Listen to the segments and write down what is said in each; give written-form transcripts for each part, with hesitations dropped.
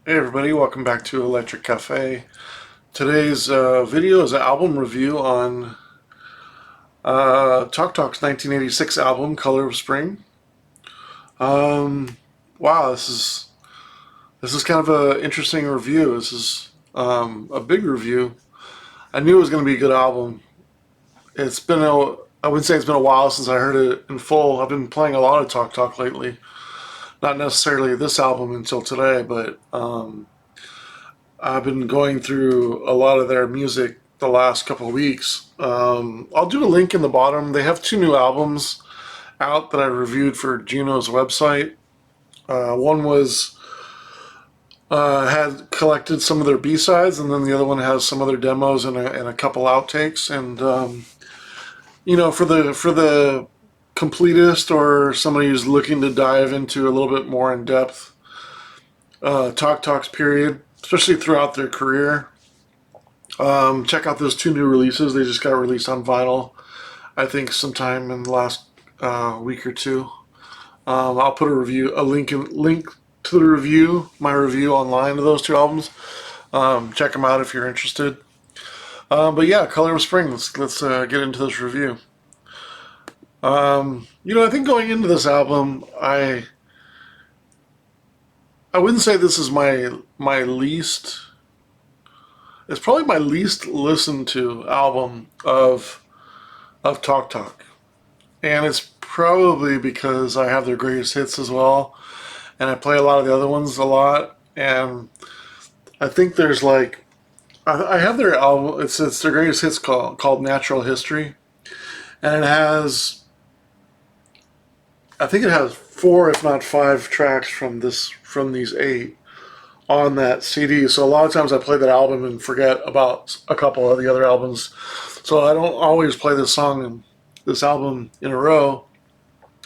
Hey everybody, welcome back to Electric Cafe. Today's video is an album review on Talk Talk's 1986 album, Color of Spring. Um, wow, this is kind of an interesting review. This is a big review. I knew it was going to be a good album. I wouldn't say it's been a while since I heard it in full. I've been playing a lot of Talk Talk lately. Not necessarily this album until today, but I've been going through a lot of their music the last couple of weeks. I'll do a link in the bottom. They have two new albums out that I reviewed for Juno's website. One was had collected some of their B-sides, and then the other one has some other demos and a couple outtakes. And for the completist or somebody who's looking to dive into a little bit more in depth Talk Talks period, especially throughout their career. Check out those two new releases. They just got released on vinyl, I think, sometime in the last week or two. I'll put a link to the review, my review online of those two albums. Check them out if you're interested. But yeah, Color of Spring. Let's get into this review. I think going into this album, I wouldn't say this is my least. It's probably my least listened to album of Talk Talk, and it's probably because I have their greatest hits as well, and I play a lot of the other ones a lot, and I think there's like I have their album. It's their greatest hits called Natural History, and it has I think it has four if not five tracks from these eight on that CD. So a lot of times I play that album and forget about a couple of the other albums. So I don't always play this album in a row.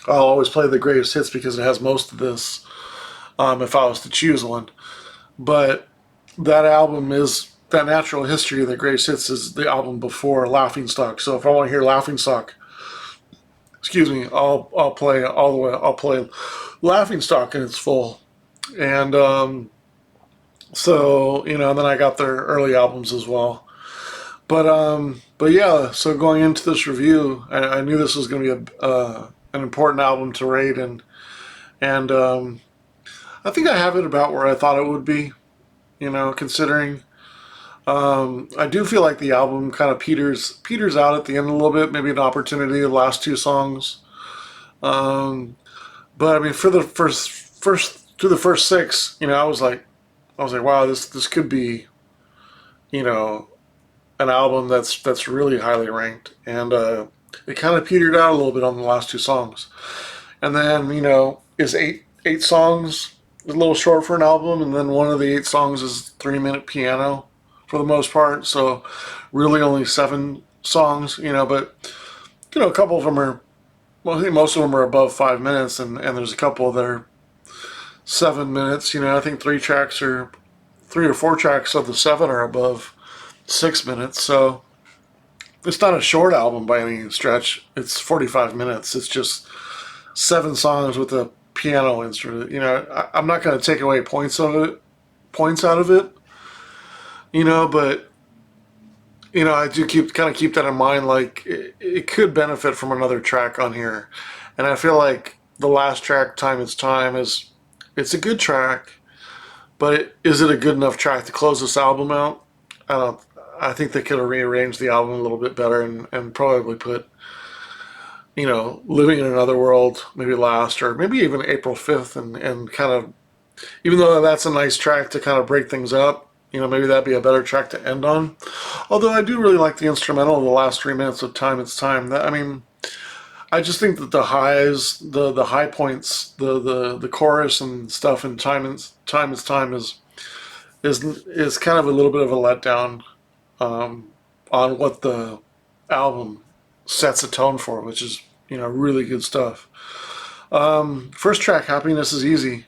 I'll always play the greatest hits because it has most of this. If I was to choose one, but that Natural History. The greatest hits is the album before Laughing Stock. So if I want to hear Laughing Stock, excuse me, I'll play all the way. I'll play Laughing Stock in its full, and then I got their early albums as well. But yeah. So going into this review, I knew this was going to be an important album to rate, and I think I have it about where I thought it would be. Considering I do feel like the album kind of peters out at the end a little bit. Maybe an opportunity the last two songs. Um, but I mean, for the first to the first six, I was like, wow, this could be, you know, an album that's really highly ranked, and it kind of petered out a little bit on the last two songs, and then is eight songs a little short for an album, and then one of the eight songs is 3 minute piano for the most part, so really only seven songs, but a couple of them are, well, I think most of them are above 5 minutes, and there's a couple that are 7 minutes. I think three or four tracks of the seven are above 6 minutes. So it's not a short album by any stretch. It's 45 minutes. It's just seven songs with a piano instrument. I'm not going to take away points out of it. But I do keep that in mind. Like it could benefit from another track on here, and I feel like the last track, "Time Is Time," it's a good track, but is it a good enough track to close this album out? I don't. I think they could have rearranged the album a little bit better and probably put, "Living in Another World" maybe last, or maybe even April 5th, and kind of, even though that's a nice track to kind of break things up, maybe that'd be a better track to end on. Although I do really like the instrumental of the last 3 minutes of "Time It's Time." I mean, I just think that the high points, the chorus and stuff in Time Is Time is kind of a little bit of a letdown on what the album sets a tone for, which is really good stuff. First track, "Happiness Is Easy."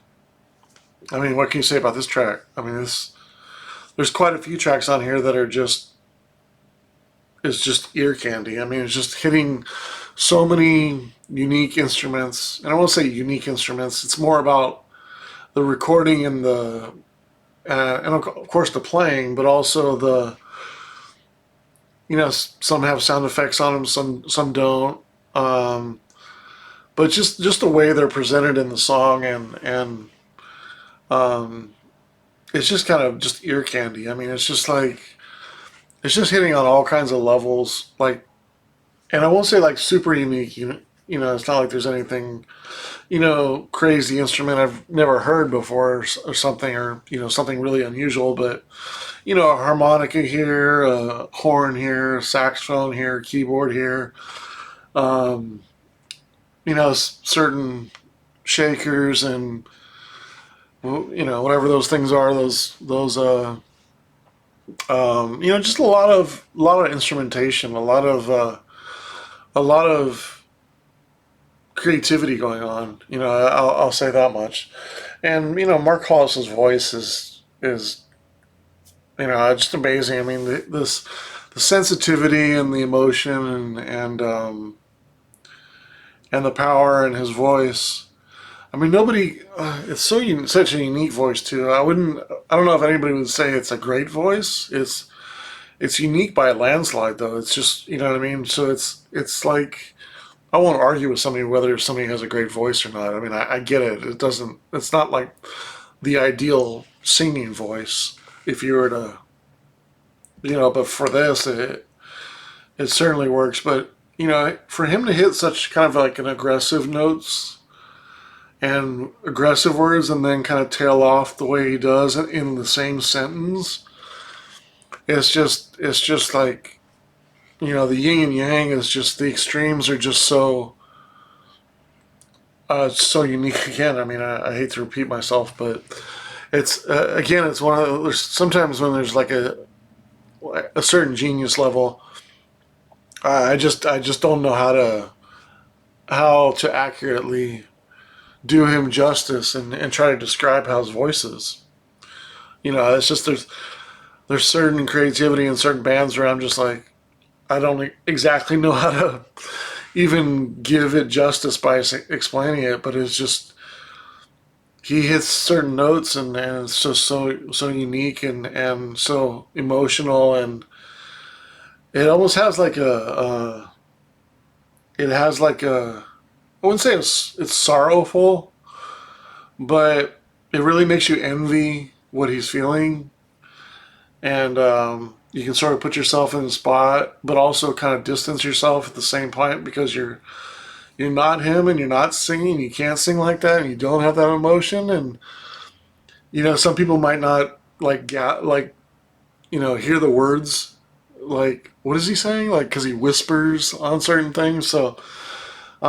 I mean, what can you say about this track? I mean, there's quite a few tracks on here that are just ear candy. I mean, it's just hitting so many unique instruments, and I won't say unique instruments. It's more about the recording and and of course the playing, but also the, some have sound effects on them, some don't. Um, but just the way they're presented in the song, and um, it's just kind of just ear candy. I mean, it's just like it's just hitting on all kinds of levels. Like, and I won't say like super unique. It's not like there's anything crazy instrument I've never heard before, or something, or something really unusual. But a harmonica here, a horn here, a saxophone here, keyboard here. Um, certain shakers and whatever those things are. Those just a lot of instrumentation, a lot of creativity going on. I'll say that much. And Mark Hollis's voice is just amazing. I mean, the sensitivity and the emotion and the power in his voice. I mean, nobody. It's such a unique voice too. I don't know if anybody would say it's a great voice. It's unique by a landslide, though. It's just, you know what I mean. So it's like, I won't argue with somebody whether somebody has a great voice or not. I mean, I get it. It doesn't. It's not like the ideal singing voice. If you were to, but for this, it certainly works. But for him to hit such kind of like an aggressive notes and aggressive words, and then kind of tail off the way he does in the same sentence, it's just like, the yin and yang is just, the extremes are just so unique. Again, I mean, I hate to repeat myself, but it's again, it's one of there's sometimes when there's like a certain genius level, I just don't know how to accurately do him justice and try to describe how his voice is. It's just there's certain creativity in certain bands where I'm just like, I don't exactly know how to even give it justice by explaining it, but it's just, he hits certain notes, and it's just so unique and so emotional, and it almost has like it has like I wouldn't say it's sorrowful, but it really makes you envy what he's feeling, and you can sort of put yourself in the spot, but also kind of distance yourself at the same point, because you're not him, and you're not singing. You can't sing like that, and you don't have that emotion. And some people might not like hear the words. Like, what is he saying? Like, because he whispers on certain things, so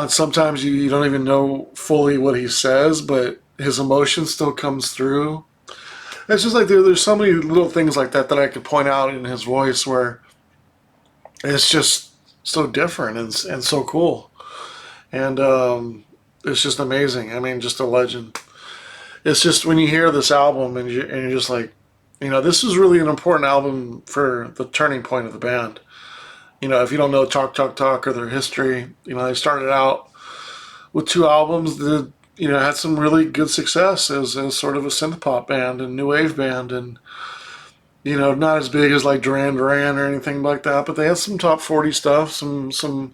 sometimes you don't even know fully what he says, but his emotion still comes through. It's just like there's so many little things like that I could point out in his voice where it's just so different and so cool. And it's just amazing. I mean, just a legend. It's just when you hear this album, and you're just like, this is really an important album for the turning point of the band. If you don't know Talk Talk Talk or their history, they started out with two albums that had some really good success as sort of a synth pop band and new wave band, and not as big as like Duran Duran or anything like that, but they had some top 40 stuff, some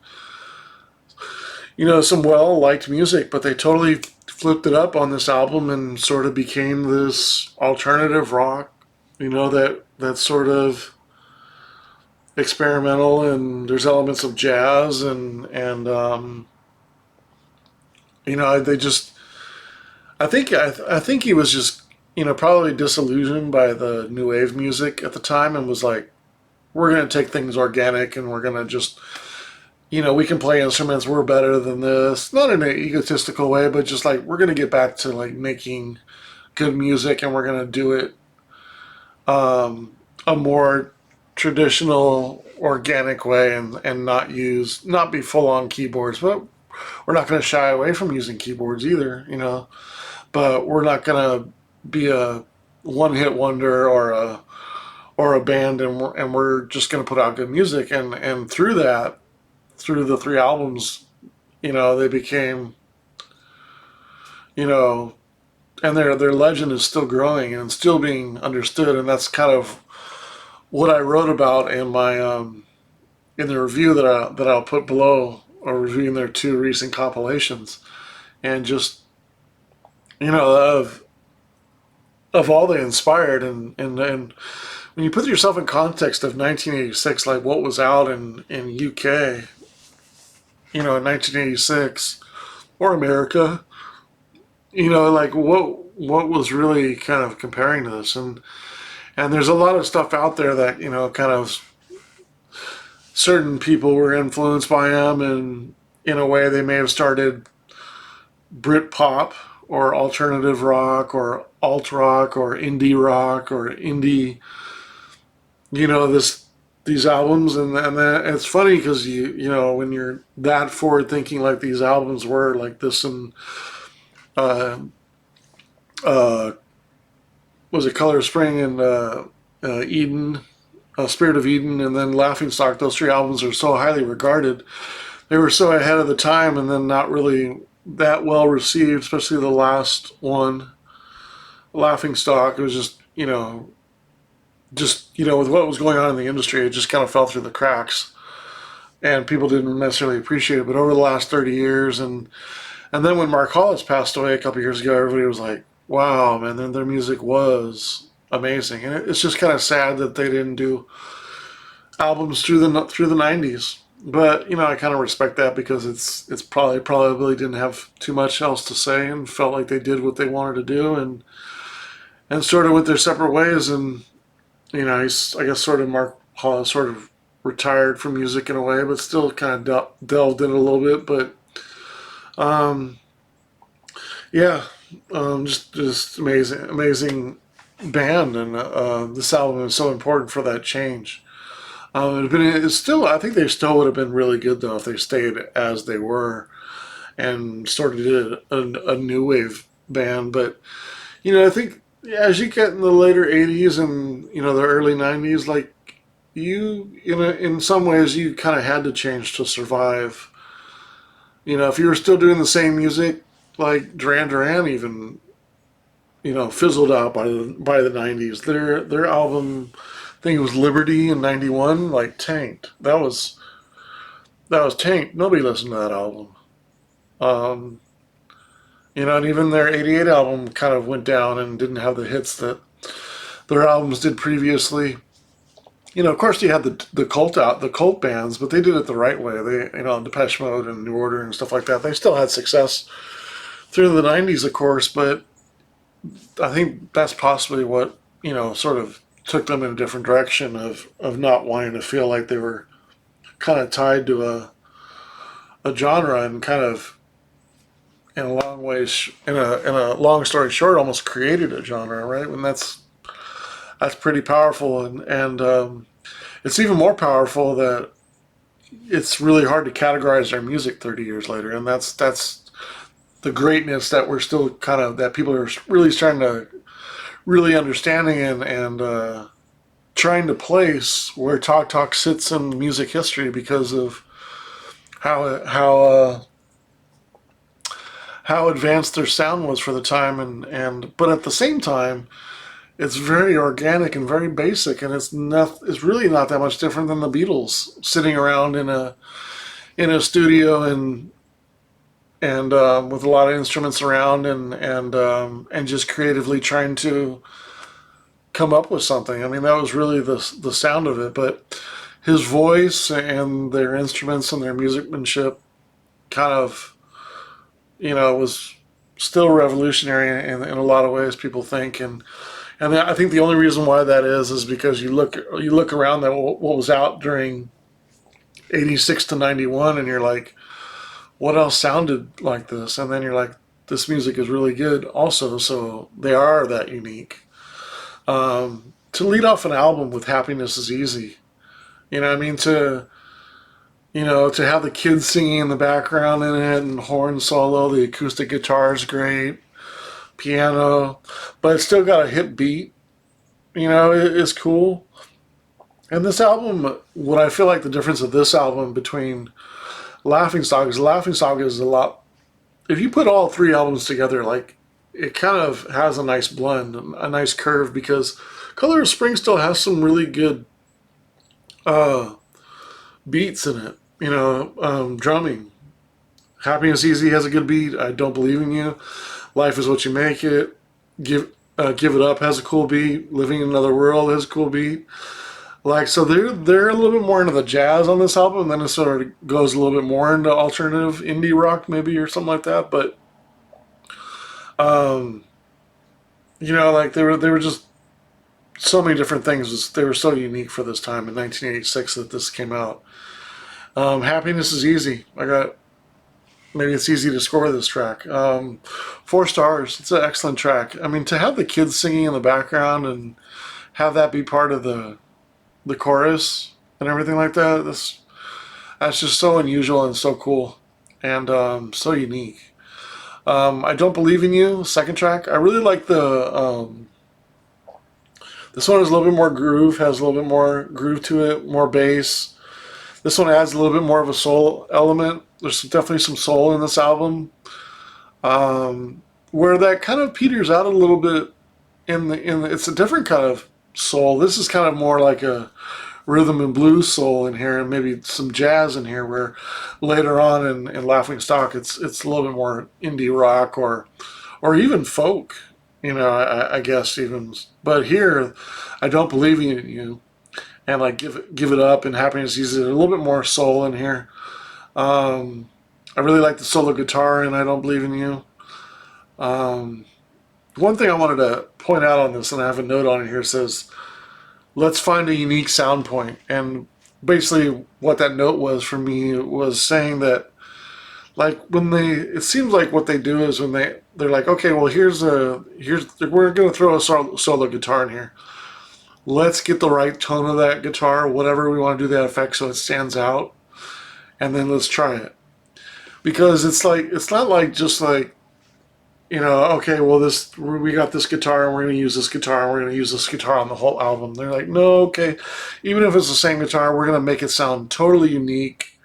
well liked music, but they totally flipped it up on this album and sort of became this alternative rock, that sort of experimental, and there's elements of jazz, and they just, I think he was just probably disillusioned by the new wave music at the time, and was like, we're gonna take things organic, and we're gonna just, we can play instruments, we're better than this, not in an egotistical way, but just like, we're gonna get back to like making good music, and we're gonna do it a more traditional, organic way, and not be full on keyboards. But we're not going to shy away from using keyboards either, but we're not going to be a one hit wonder or a band, and we're just going to put out good music. And through that, through the three albums, they became, you know and their legend is still growing and still being understood. And that's kind of what I wrote about in my in the review that I'll put below, or reviewing their two recent compilations, and just of all they inspired, and when you put yourself in context of 1986, like what was out in UK, in 1986, or America, like what was really kind of comparing to this, and there's a lot of stuff out there that kind of certain people were influenced by them, and in a way they may have started Brit pop or alternative rock or alt rock or indie rock or indie, this these albums, and it's funny because when you're that forward thinking like these albums were, like this, and uh, uh, was it Color Spring and Eden, Spirit of Eden, and then Laughing Stock. Those three albums are so highly regarded. They were so ahead of the time, and then not really that well received, especially the last one, Laughing Stock. It was just with what was going on in the industry, it just kind of fell through the cracks, and people didn't necessarily appreciate it. But over the last 30 years, and then when Mark Hollis passed away a couple years ago, everybody was like, "Wow, man!" Then their music was amazing, and it's just kind of sad that they didn't do albums through the 90s. But I kind of respect that, because it's probably didn't have too much else to say, and felt like they did what they wanted to do, and sort of went their separate ways. And I guess sort of Mark Hollis sort of retired from music in a way, but still kind of delved in it a little bit. But um, yeah, just amazing band, and this album is so important for that change. It's still, I think they still would have been really good though if they stayed as they were and sort of did a new wave band. But I think as you get in the later '80s and the early '90s, like in some ways you kind of had to change to survive. If you were still doing the same music, like Duran Duran even fizzled out by the '90s. Their album, I think it was Liberty in '91, like tanked. That was tanked. Nobody listened to that album. Um, and even their '88 album kind of went down and didn't have the hits that their albums did previously. Of course, you had the cult bands, but they did it the right way. They, Depeche Mode and New Order and stuff like that. They still had success through the '90s, of course, but I think that's possibly what sort of took them in a different direction of not wanting to feel like they were kind of tied to a genre, and kind of in a long ways, in a long story short, almost created a genre, right? And that's pretty powerful, and it's even more powerful that it's really hard to categorize their music 30 years later, and that's the greatness that we're still kind of, that people are really starting to really understanding, and trying to place where Talk Talk sits in music history, because of how advanced their sound was for the time, and but at the same time it's very organic and very basic, and it's really not that much different than the Beatles sitting around in a studio, and with a lot of instruments around, and just creatively trying to come up with something. I mean, that was really the sound of it. But his voice and their instruments and their musicmanship kind of was still revolutionary in a lot of ways, people think. And I think the only reason why that is because you look around at what was out during '86 to '91, and you're like, what else sounded like this? And then you're like, this music is really good also, so they are that unique. To lead off an album with Happiness is Easy, I mean, to have the kids singing in the background in it, and horn solo, the acoustic guitar is great, piano, but it's still got a hit beat, it's cool. And this album, what I feel like the difference of this album between Laughing Stock is a lot, if you put all three albums together, like it kind of has a nice blend, a nice curve, because Color of Spring still has some really good uh, beats in it. Drumming. Happiness Easy has a good beat. I Don't Believe in You. Life is What You Make It. Give It Up has a cool beat. Living in Another World has a cool beat. Like, so they're a little bit more into the jazz on this album, and then it sort of goes a little bit more into alternative indie rock, maybe, or something like that. But um, like they were just so many different things. They were so unique for this time in 1986 that this came out. Happiness is Easy. Maybe it's easy to score this track. 4 stars. It's an excellent track. I mean, to have the kids singing in the background and have that be part of the chorus and everything like that. That's just so unusual and so cool and so unique. I Don't Believe in You, second track. I really like this one has a little bit more groove, has a little bit more groove to it, more bass. This one adds a little bit more of a soul element. There's definitely some soul in this album, where that kind of peters out a little bit it's a different kind of soul. This is kind of more like a rhythm and blues soul in here, and maybe some jazz in here. Where later on in Laughing Stock, it's a little bit more indie rock or even folk. I guess even. But here, I Don't Believe in You, and like give it up and Happiness Easy. A little bit more soul in here. I really like the solo guitar in I Don't Believe in You. One thing I wanted to point out on this, and I have a note on it here, says, let's find a unique sound point. And basically what that note was for me was saying that, like, it seems like what they do is when they're like, okay, well, we're going to throw a solo guitar in here. Let's get the right tone of that guitar, whatever we want to do that effect so it stands out, and then let's try it. Because it's not like just like, okay, well, we got this guitar and we're going to use this guitar and we're going to use this guitar on the whole album. They're like, no, okay, even if it's the same guitar, we're going to make it sound totally unique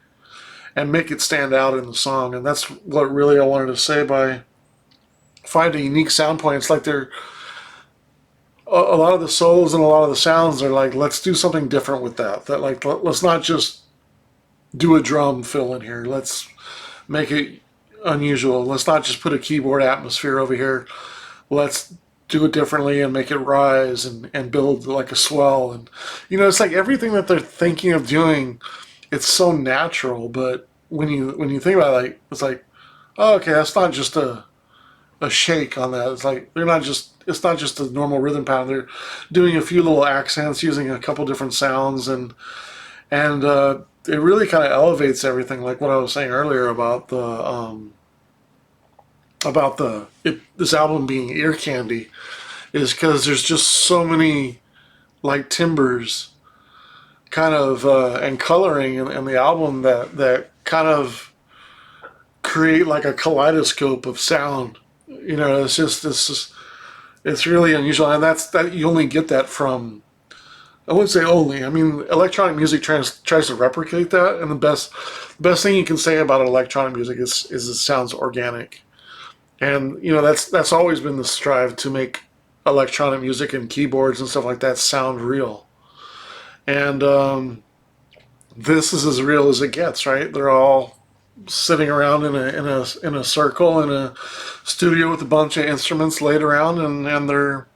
and make it stand out in the song. And that's what really I wanted to say by find a unique sound point. It's like a lot of the solos and a lot of the sounds are like, let's do something different with that. That like, let's not just do a drum fill in here. Let's make it unusual. Let's not just put a keyboard atmosphere over here. Let's do it differently and make it rise and build like a swell. And it's like everything that they're thinking of doing, it's so natural. But when you think about it, like, it's like, oh, okay, that's not just a shake on that. It's like it's not just a normal rhythm pattern. They're doing a few little accents, using a couple different sounds, and it really kind of elevates everything. Like what I was saying earlier about this album being ear candy, is because there's just so many like timbers, kind of and coloring in the album that kind of create like a kaleidoscope of sound. It's really unusual, and that you only get that from. I wouldn't say only. I mean, electronic music tries to replicate that, and the best thing you can say about electronic music is it sounds organic, and that's always been the strive to make electronic music and keyboards and stuff like that sound real, and this is as real as it gets. Right? They're all sitting around in a circle in a studio with a bunch of instruments laid around, and they're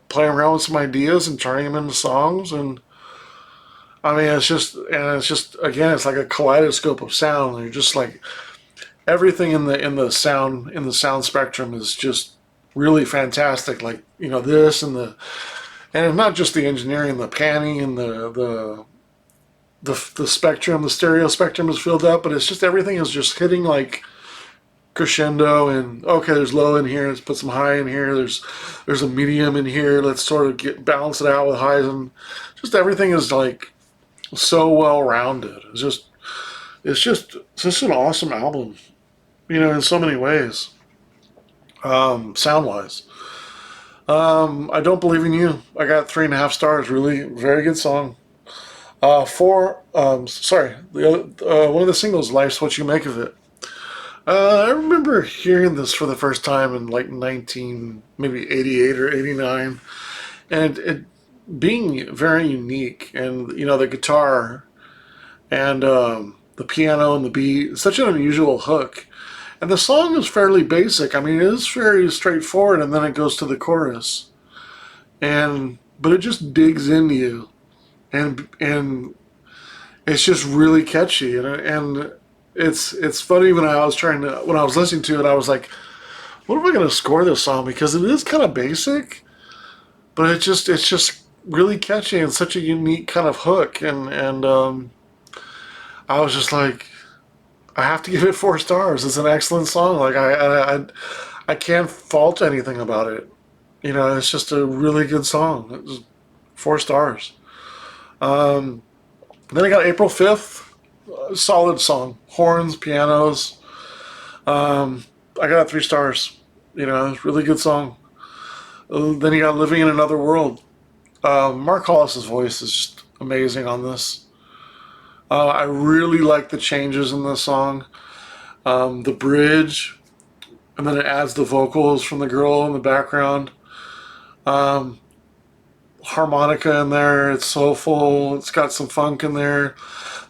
playing around with some ideas and turning them into songs. And I mean, it's just again, it's like a kaleidoscope of sound. You're just like everything in the sound spectrum is just really fantastic. Like this and not just the engineering, the panning and the spectrum, the stereo spectrum is filled up, but it's just everything is just hitting like crescendo, and okay, there's low in here, let's put some high in here, there's a medium in here, let's sort of balance it out with highs, and just everything is like so well rounded. It's just an awesome album, in so many ways. Sound wise. I Don't Believe in You, I got 3.5 stars. Really very good song. One of the singles, Life's What You Make of It. I remember hearing this for the first time in like 19, maybe 88 or 89, and it being very unique. And, the guitar and the piano and the beat, such an unusual hook. And the song is fairly basic. I mean, it is very straightforward, and then it goes to the chorus. But it just digs into you. And it's just really catchy. And it's funny when I was listening to it, I was like, what am I going to score this song? Because it is kind of basic, but it's just really catchy and such a unique kind of hook. And I was just like, I have to give it 4 stars. It's an excellent song. Like I can't fault anything about it. It's just a really good song. It's 4 stars. Um, then I got April 5th. Solid song. Horns, pianos. Um, I got 3 stars. It's a really good song. Then you got Living in Another World. Mark Hollis's voice is just amazing on this. I really like the changes in this song. The bridge, and then it adds the vocals from the girl in the background. Um, Harmonica in there. It's soulful. It's got some funk in there.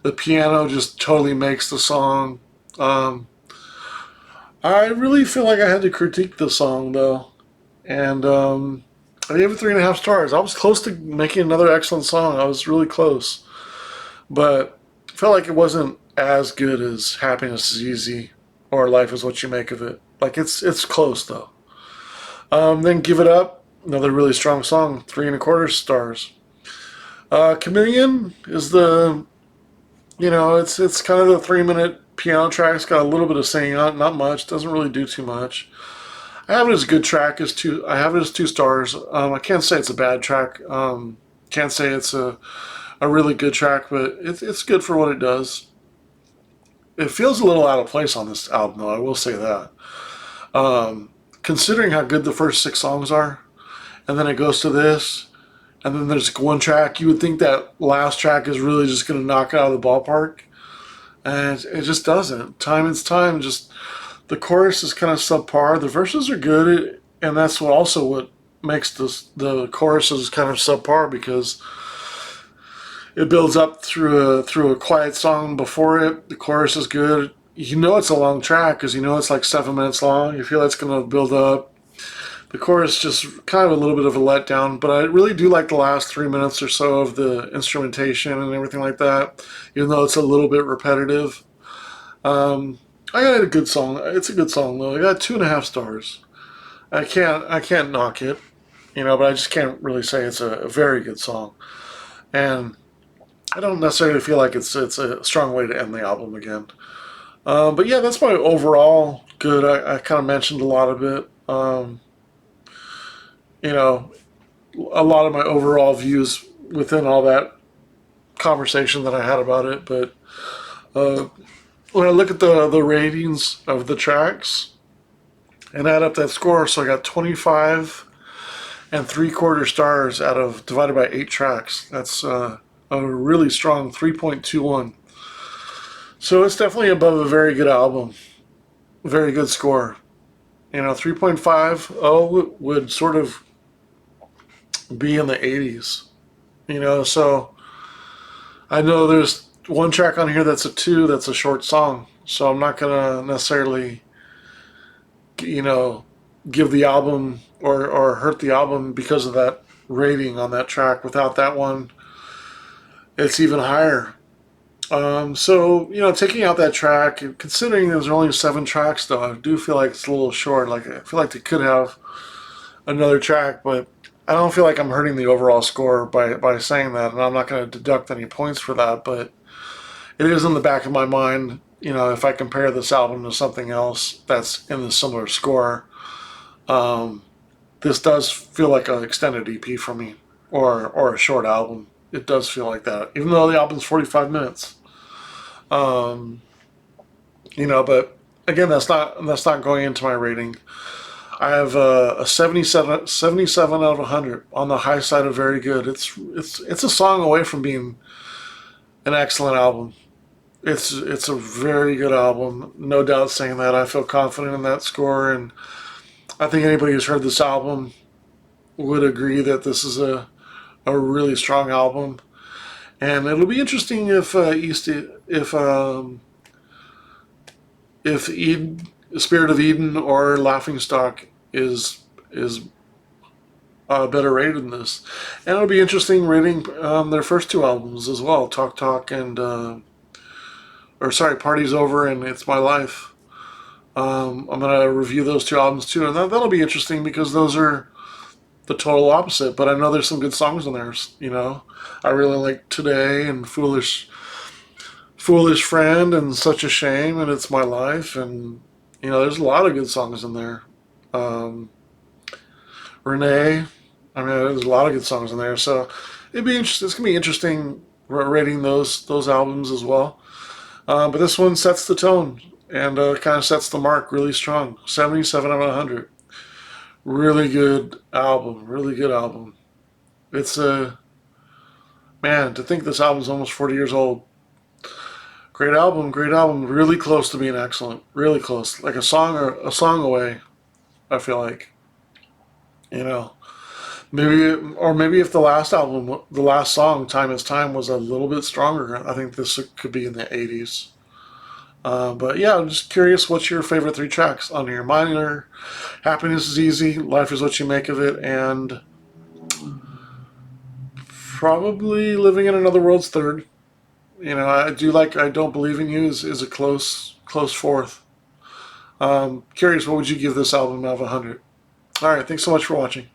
The piano just totally makes the song. Um, I really feel like I had to critique the song though, and I gave it 3.5 stars. I was close to making another excellent song. I was really close, but I felt like it wasn't as good as Happiness is Easy or Life is What You Make of It. Like it's close though. Then Give It Up, another really strong song, 3.25 stars. Chameleon is it's kind of the 3-minute piano track. It's got a little bit of singing on it, not much. Doesn't really do too much. I have it as a good track. I have it as 2 stars. I can't say it's a bad track. Can't say it's a really good track, but it's good for what it does. It feels a little out of place on this album, though. I will say that. Considering how good the first 6 songs are, and then it goes to this, and then there's one track, you would think that last track is really just going to knock it out of the ballpark, and it just doesn't. Time is time. Just the chorus is kind of subpar. The verses are good, and that's what makes the choruses kind of subpar, because it builds up through a quiet song before it. The chorus is good. It's a long track because it's like 7 minutes long. You feel it's going to build up. The chorus just kind of a little bit of a letdown, but I really do like the last 3 minutes or so of the instrumentation and everything like that, even though it's a little bit repetitive. I got a good song. It's a good song though. I got 2.5 stars. I can't knock it, but I just can't really say it's a very good song. And I don't necessarily feel like it's a strong way to end the album again. But yeah, that's my overall good. I kind of mentioned a lot of it. A lot of my overall views within all that conversation that I had about it. But when I look at the ratings of the tracks and add up that score, so I got 25.75 stars divided by 8 tracks. That's a really strong 3.21. So it's definitely above a very good album, very good score. 3.50 would sort of be in the 80s. So I know there's one track on here that's a 2, that's a short song. So I'm not gonna necessarily, give the album or hurt the album because of that rating on that track. Without that one, it's even higher. So taking out that track, and considering there's only 7 tracks, though, I do feel like it's a little short. Like I feel like they could have another track, but I don't feel like I'm hurting the overall score by saying that, and I'm not going to deduct any points for that. But it is in the back of my mind. If I compare this album to something else that's in the similar score, this does feel like an extended EP for me, or a short album. It does feel like that, even though the album's 45 minutes. But again, that's not going into my rating. I have a 77 out of 100, on the high side of very good. It's a song away from being an excellent album. it's a very good album, no doubt saying that. I feel confident in that score, and I think anybody who's heard this album would agree that this is a really strong album. And it'll be interesting if Eden, Spirit of Eden or Laughingstock is better rated than this. And it'll be interesting rating their first two albums as well, Talk Talk and or sorry, Party's Over and It's My Life. I'm gonna review those two albums too, and that'll be interesting because those are the total opposite. But I know there's some good songs on there. You know, I really like Today and Foolish Friend and Such a Shame and It's My Life, and you know, there's a lot of good songs in there. Um, Renee, I mean, there's a lot of good songs in there. So it'd be interesting. It's gonna be interesting rating those albums as well. But this one sets the tone and kind of sets the mark really strong. 77 out of 100. Really good album. Really good album. It's a man, to think this album's almost 40 years old. Great album, great album. Really close to being excellent. Really close. Like a song away, I feel like. You know. Maybe if the last album, the last song, Time Is Time, was a little bit stronger, I think this could be in the 80s. But yeah, I'm just curious, what's your favorite three tracks on here? Mine are Happiness is Easy, Life is What You Make of It, and probably Living in Another World's third. You know, I do like I Don't Believe in You is a close fourth. Curious, what would you give this album out of 100? All right, thanks so much for watching.